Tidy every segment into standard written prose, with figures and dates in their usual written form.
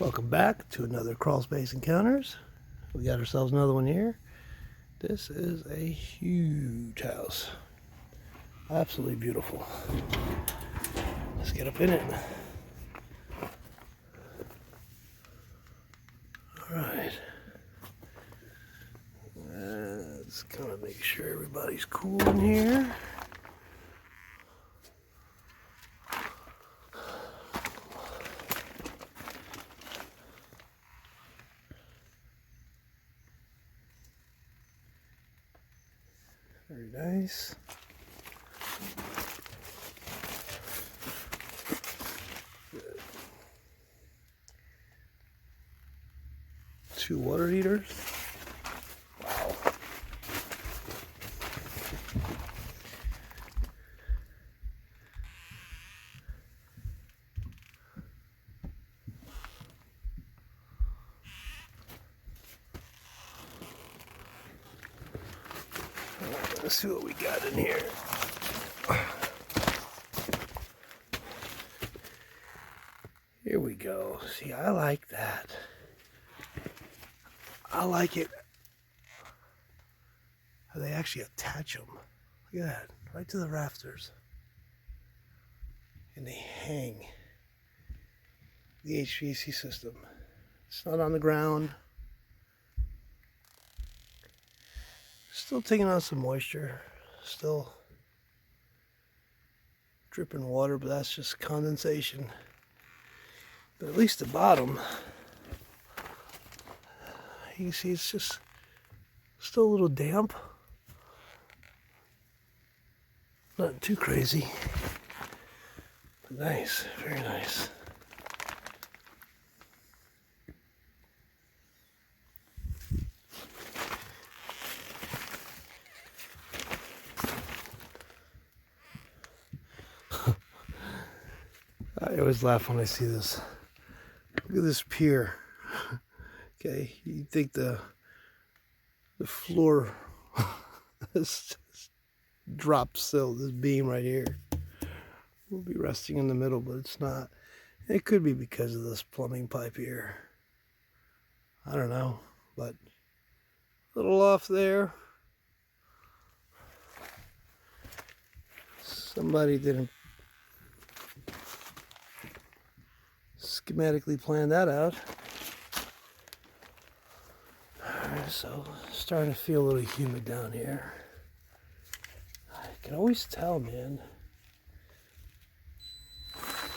Welcome back to another crawl space encounters. We got ourselves another one here. This is a huge house. Absolutely beautiful. Let's get up in it. Alright. Let's kind of make sure everybody's cool in here. Very nice. Good. 2 water heaters. Wow. Let's see what we got in here. Here we go. See, I like that. I like it how they actually attach them. Look at that, right to the rafters. And they hang the HVAC system. It's not on the ground. Still taking on some moisture. Still dripping water, but that's just condensation. But at least the bottom, you can see it's just still a little damp. Not too crazy, but nice, very nice. I always laugh when I see this. Look at this pier. Okay, you'd think the floor is just drop sill. This beam right here will be resting in the middle, but it's not. It could be because of this plumbing pipe here. I don't know, but a little off there. Somebody didn't schematically plan that out. Alright, so starting to feel a little humid down here. I can always tell, man,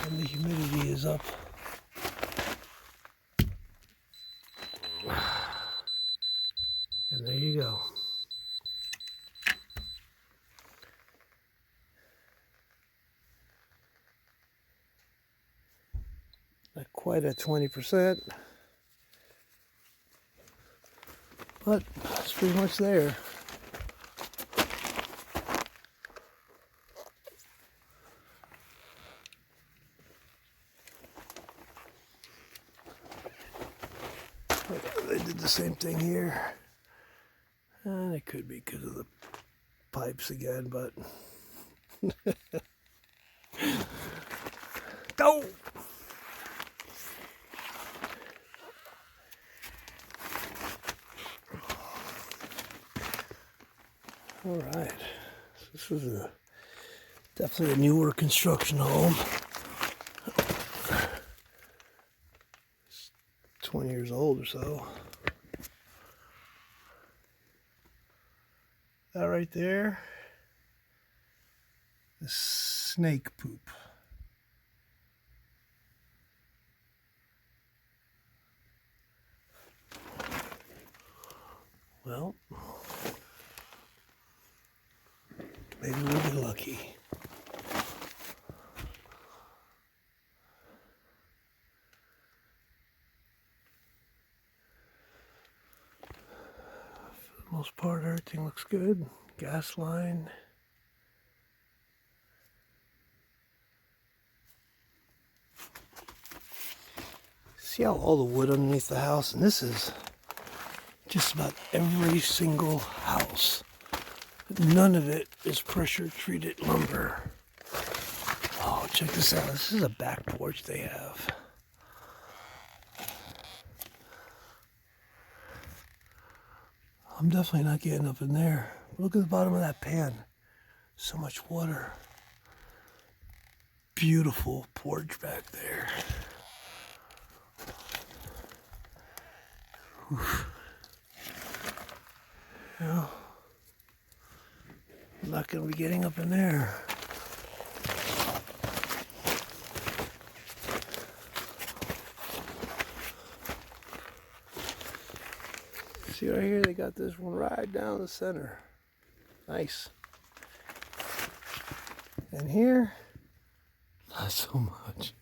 when the humidity is up. And there you go. Not quite at 20%, but it's pretty much there. They did the same thing here, and it could be because of the pipes again, but go. All right, so this is definitely a newer construction home. It's 20 years old or so. That right there is snake poop. Well, maybe we'll be lucky. For the most part, everything looks good. Gas line. See how all the wood underneath the house, and this is just about every single house. None of it is pressure treated lumber. Oh, check this out. This is a back porch they have. I'm definitely not getting up in there. Look at the bottom of that pan. So much water. Beautiful porch back there. Oof. Yeah. I'm not going to be getting up in there. See right here, they got this one right down the center. Nice. And here, not so much.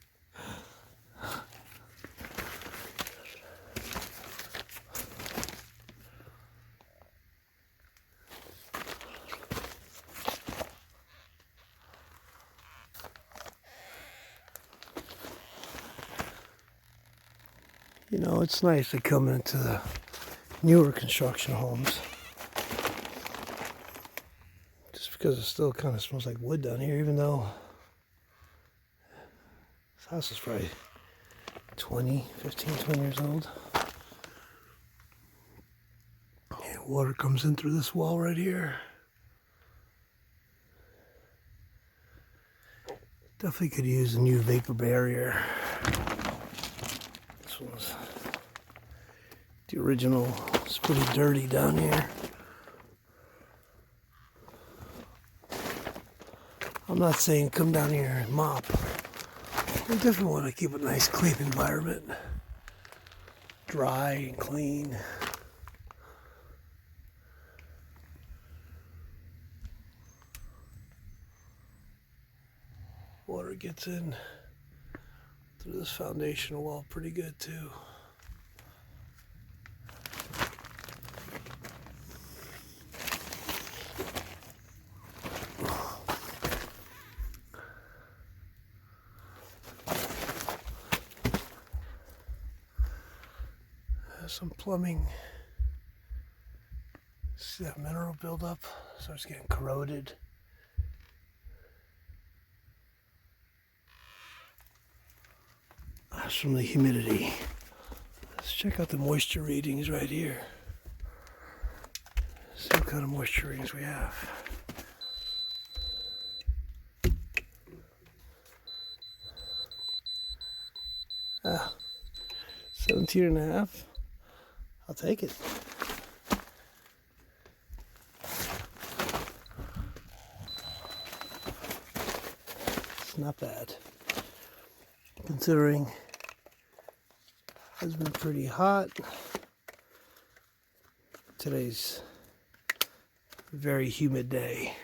You know, it's nice to come into the newer construction homes. Just because it still kind of smells like wood down here, even though this house is probably 15, 20 years old. Yeah, water comes in through this wall right here. Definitely could use a new vapor barrier. This one's the original. It's pretty dirty down here. I'm not saying come down here and mop. We definitely want to keep a nice clean environment. Dry and clean. Water gets in through this foundation wall pretty good too. Some plumbing. See that mineral buildup? Starts getting corroded. That's from the humidity. Let's check out the moisture readings right here. See what kind of moisture readings we have. Ah, 17.5. I'll take it. It's not bad. Considering it's been pretty hot. Today's a very humid day.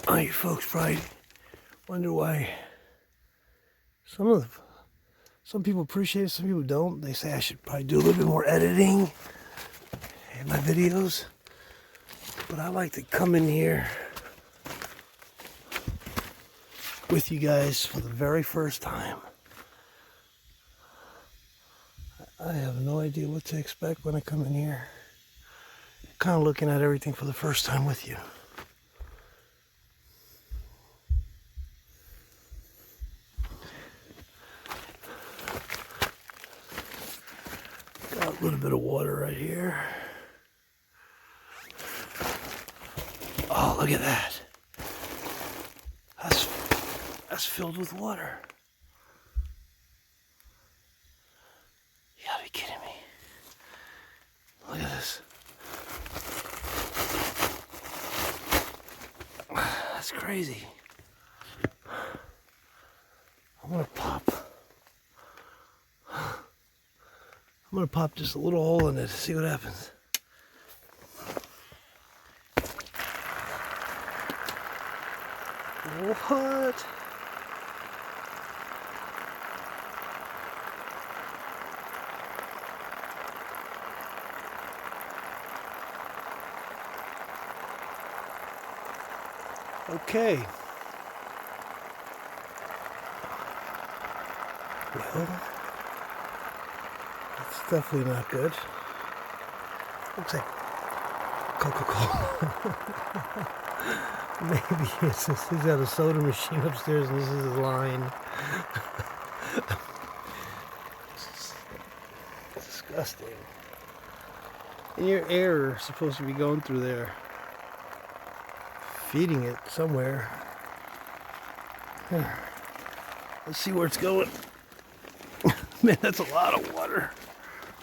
Oh, you folks probably wonder why some people appreciate it, some people don't. They say I should probably do a little bit more editing in my videos. But I like to come in here with you guys for the very first time. I have no idea what to expect when I come in here. Kind of looking at everything for the first time with you. Got a little bit of water right here. Oh, look at that. That's filled with water. You gotta be kidding me. Look at this. That's crazy. I'm gonna pop just a little hole in it to see what happens. What? Okay. Well, that's definitely not good. Looks like Coca-Cola. Maybe he's got a soda machine upstairs and this is his line. It's disgusting. And your air is supposed to be going through there, feeding it somewhere. Let's see where it's going. Man, that's a lot of water.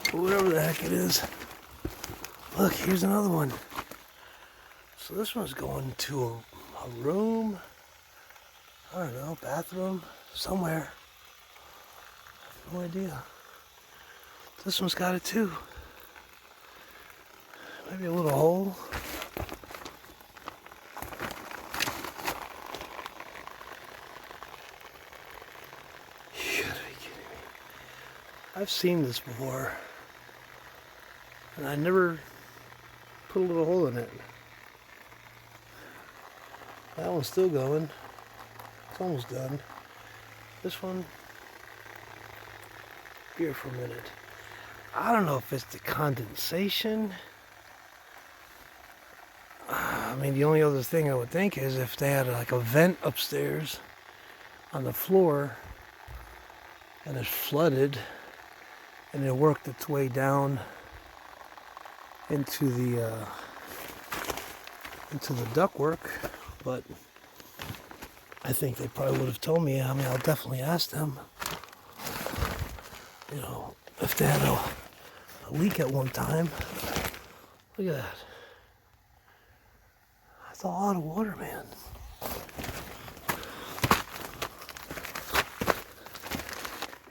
But whatever the heck it is. Look, here's another one. So this one's going to a room. I don't know, bathroom, somewhere. I have no idea. This one's got it too. Maybe a little hole. You gotta be kidding me. I've seen this before. And I never put a little hole in it. That one's still going. It's almost done. This one, here for a minute. I don't know if it's the condensation. I mean, the only other thing I would think is if they had like a vent upstairs on the floor and it's flooded and it worked its way down into the ductwork. But I think they probably would have told me. I mean, I'll definitely ask them, you know, if they had a leak at one time. Look at that. That's a lot of water, man.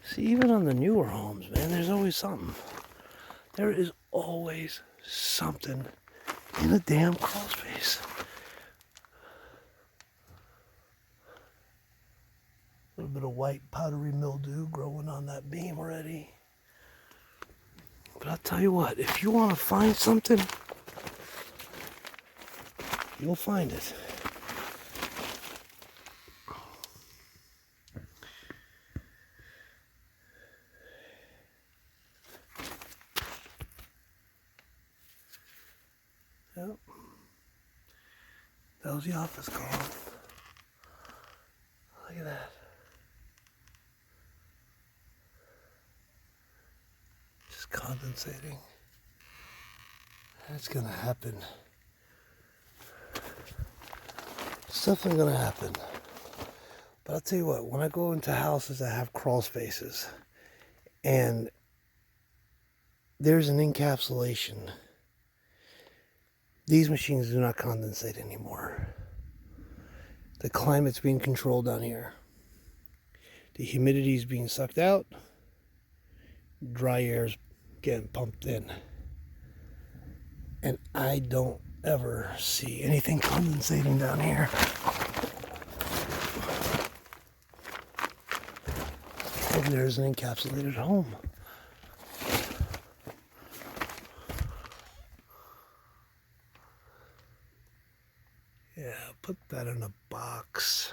See, even on the newer homes, man, there's always something. There is always something in a damn crawl space. A little bit of white powdery mildew growing on that beam already. But I'll tell you what, if you want to find something, you'll find it. Yep. That was the office call. Look at that. Just condensating. That's gonna happen. Something's gonna happen. But I'll tell you what, when I go into houses that have crawl spaces and there's an encapsulation, these machines do not condensate anymore. The climate's being controlled down here. The humidity is being sucked out. Dry air's getting pumped in. And I don't ever see anything condensating down here. Maybe there's an encapsulated home. Yeah, put that in a box.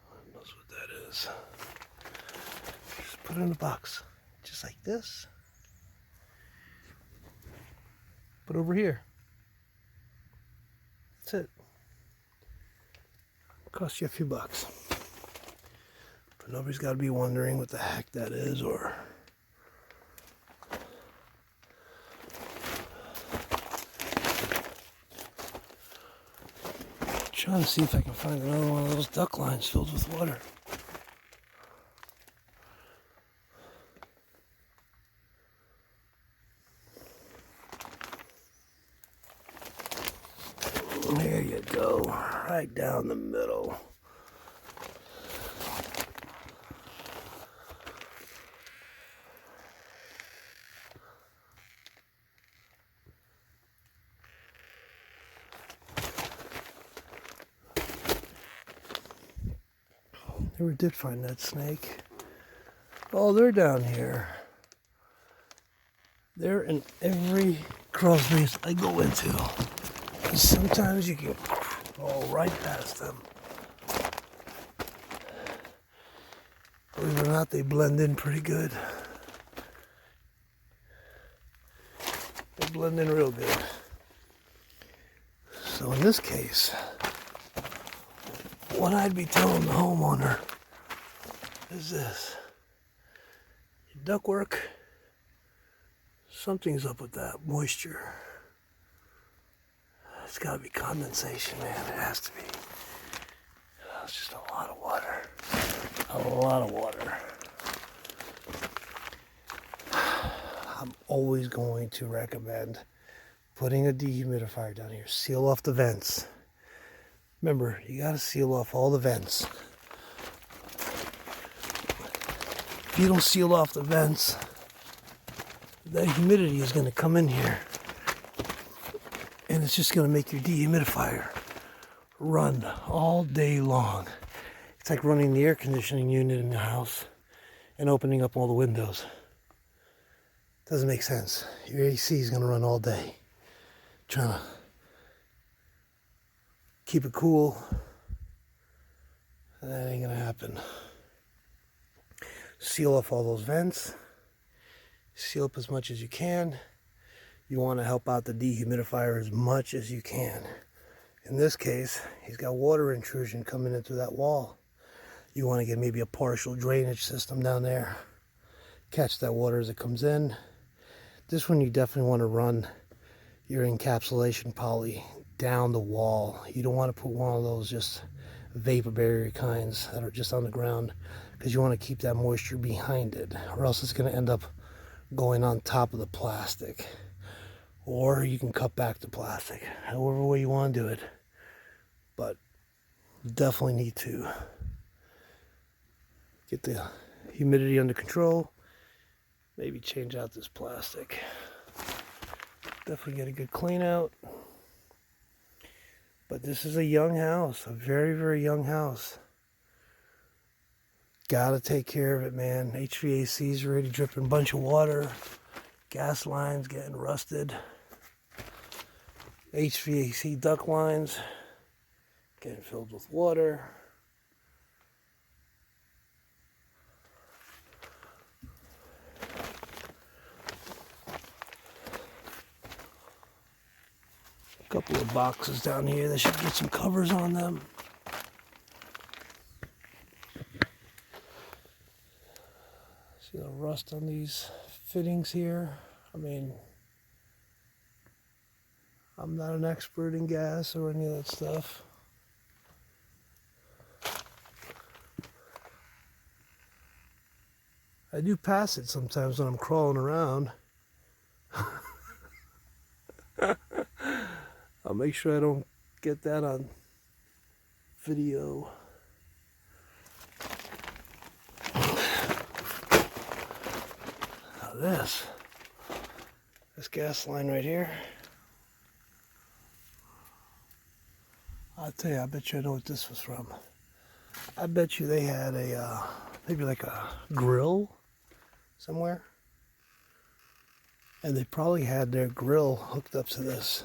Who knows what that is? Just put it in a box. Just like this. Put over here. That's it. Cost you a few bucks. But nobody's got to be wondering what the heck that is, or trying to see if I can find another one of those duct lines filled with water. There you go, right down the middle. Never did find that snake. Oh, they're down here. They're in every crawl space I go into. And sometimes you can crawl right past them. Believe it or not, they blend in pretty good. They blend in real good. So in this case, what I'd be telling the homeowner is this. Your ductwork, something's up with that moisture. It's got to be condensation, man. It has to be. It's just a lot of water. A lot of water. I'm always going to recommend putting a dehumidifier down here. Seal off the vents. Remember, you got to seal off all the vents. If you don't seal off the vents, that humidity is going to come in here. And it's just going to make your dehumidifier run all day long. It's like running the air conditioning unit in the house and opening up all the windows. Doesn't make sense. Your AC is going to run all day. Trying to keep it cool. That ain't going to happen. Seal off all those vents. Seal up as much as you can. You want to help out the dehumidifier as much as you can. In this case, he's got water intrusion coming into that wall. You want to get maybe a partial drainage system down there. Catch that water as it comes in. This one you definitely want to run your encapsulation poly down the wall. You don't want to put one of those just vapor barrier kinds that are just on the ground, because you want to keep that moisture behind it, or else it's going to end up going on top of the plastic. Or you can cut back the plastic, however way you want to do it. But you definitely need to get the humidity under control. Maybe change out this plastic. Definitely get a good clean out. But this is a young house, a very, very young house. Gotta take care of it, man. HVAC's already dripping a bunch of water. Gas lines getting rusted. HVAC duct lines getting filled with water. A couple of boxes down here that should get some covers on them. See the rust on these fittings here? I mean, I'm not an expert in gas or any of that stuff. I do pass it sometimes when I'm crawling around. I'll make sure I don't get that on video. Now this gas line right here, I'll tell you, I bet you I know what this was from. I bet you they had a, maybe like a grill somewhere. And they probably had their grill hooked up to this.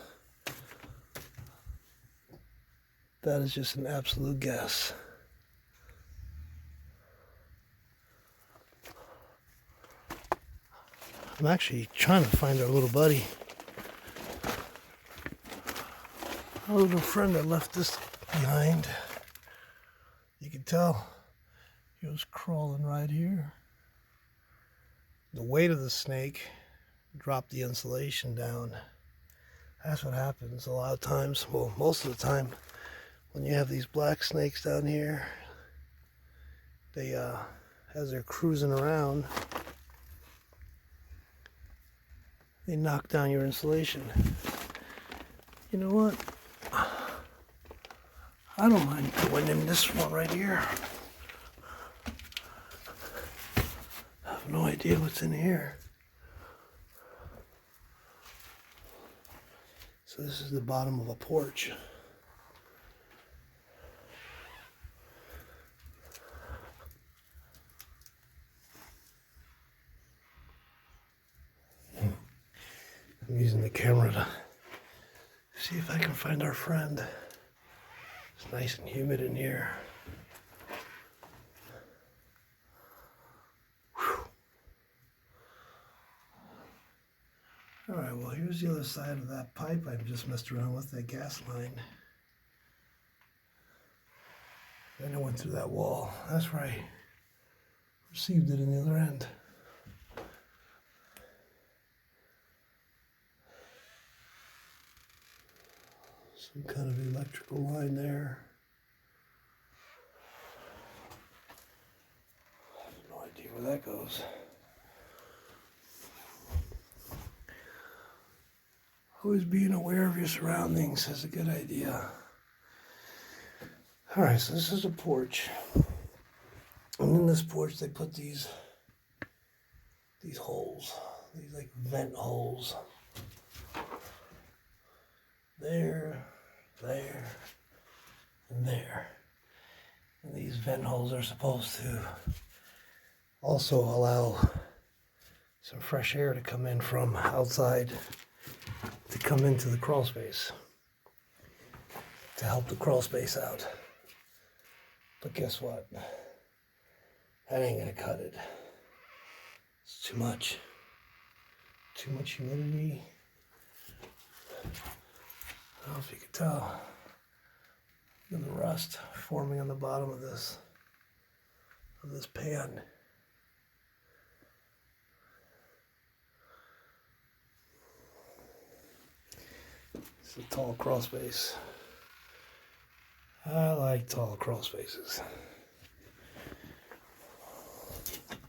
That is just an absolute guess. I'm actually trying to find our little buddy. Our little friend that left this behind. You can tell he was crawling right here. The weight of the snake dropped the insulation down. That's what happens a lot of times. Well, most of the time when you have these black snakes down here, they as they're cruising around, they knock down your insulation. You know what? I don't mind going in this one right here. I have no idea what's in here. So this is the bottom of a porch. I'm using the camera to see if I can find our friend. It's nice and humid in here. Whew. All right, well, here's Here's the other side of that pipe I just messed around with, that gas line. Then I went through that wall. That's where I received it in the other end. Some kind of electrical line there. I have no idea where that goes. Always being aware of your surroundings is a good idea. Alright, so this is a porch. And in this porch they put these holes. These like vent holes. There, and there. And these vent holes are supposed to also allow some fresh air to come in from outside to come into the crawl space, to help the crawl space out. But guess what? That ain't gonna cut it. It's too much. Too much humidity. I don't know if you can tell. Look at the rust forming on the bottom of this pan. It's a tall crawl space. I like tall crawl spaces.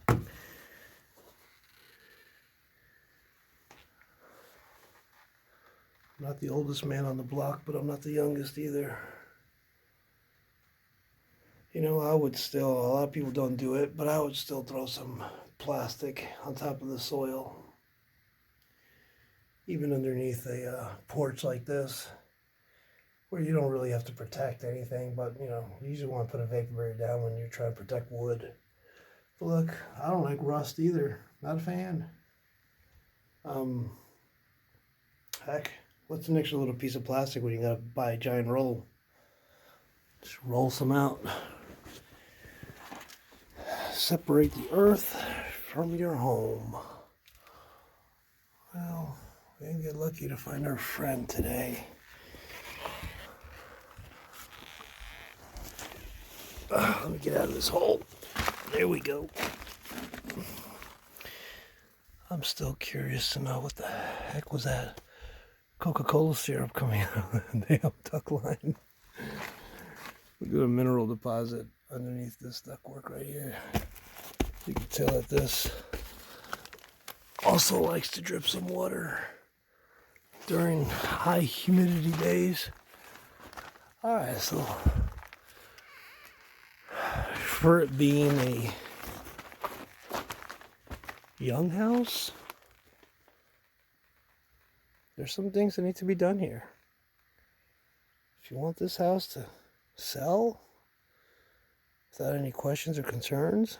I'm not the oldest man on the block, but I'm not the youngest either. You know, a lot of people don't do it, but I would still throw some plastic on top of the soil. Even underneath a porch like this, where you don't really have to protect anything, but you know, you usually want to put a vapor barrier down when you're trying to protect wood. But look, I don't like rust either. Not a fan. Heck, what's an extra little piece of plastic when you gotta buy a giant roll? Just roll some out. Separate the earth from your home. Well, we didn't get lucky to find our friend today. Let me get out of this hole. There we go. I'm still curious to know what the heck was that Coca-Cola syrup coming out of the damn duct line. We got a mineral deposit underneath this ductwork right here. You can tell that this also likes to drip some water during high humidity days. Alright, so for it being a young house, there's some things that need to be done here. If you want this house to sell without any questions or concerns,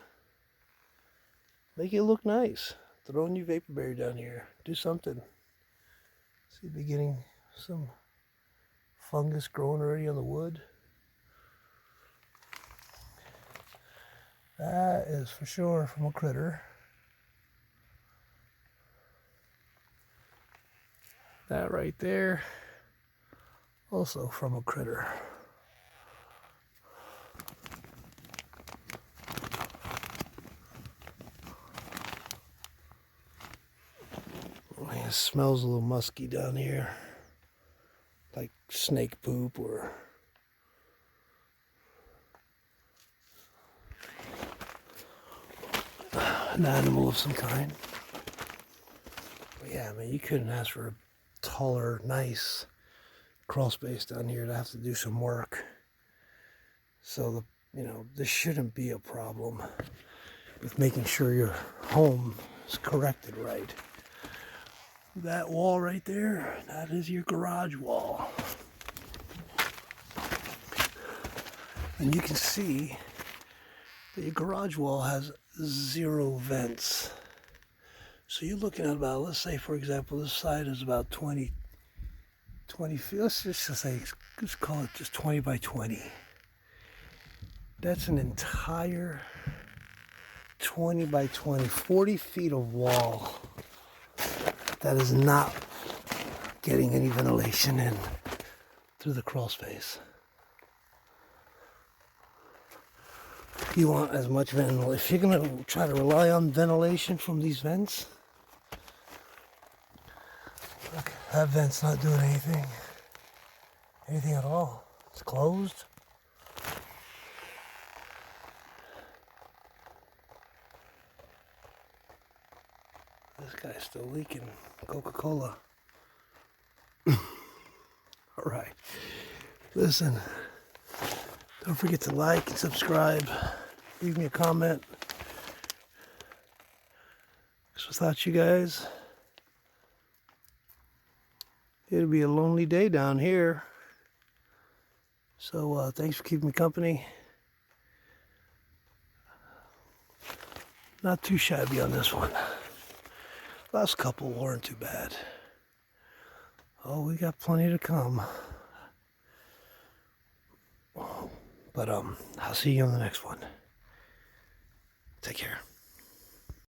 make it look nice. Throw a new vapor barrier down here. Do something. See, beginning some fungus growing already on the wood. That is for sure from a critter. That right there, also from a critter. It smells a little musky down here, like snake poop or an animal of some kind. But yeah, I mean, you couldn't ask for a taller, nice crawl space down here to have to do some work. So this shouldn't be a problem with making sure your home is corrected right. That wall right there, that is your garage wall. And you can see that your garage wall has 0 vents. So you're looking at about, let's say for example, this side is about 20 feet. Let's just call it just 20 by 20. That's an entire 20 by 20, 40 feet of wall that is not getting any ventilation in through the crawl space. You want as much ventilation. If you're going to try to rely on ventilation from these vents, look, that vent's not doing anything at all. It's closed. This guy's still leaking Coca-Cola. Alright. Listen, don't forget to like and subscribe. Leave me a comment. Because without you guys, it'll be a lonely day down here. So thanks for keeping me company. Not too shabby on this one. Last couple weren't too bad. Oh, we got plenty to come. But I'll see you on the next one. Take care.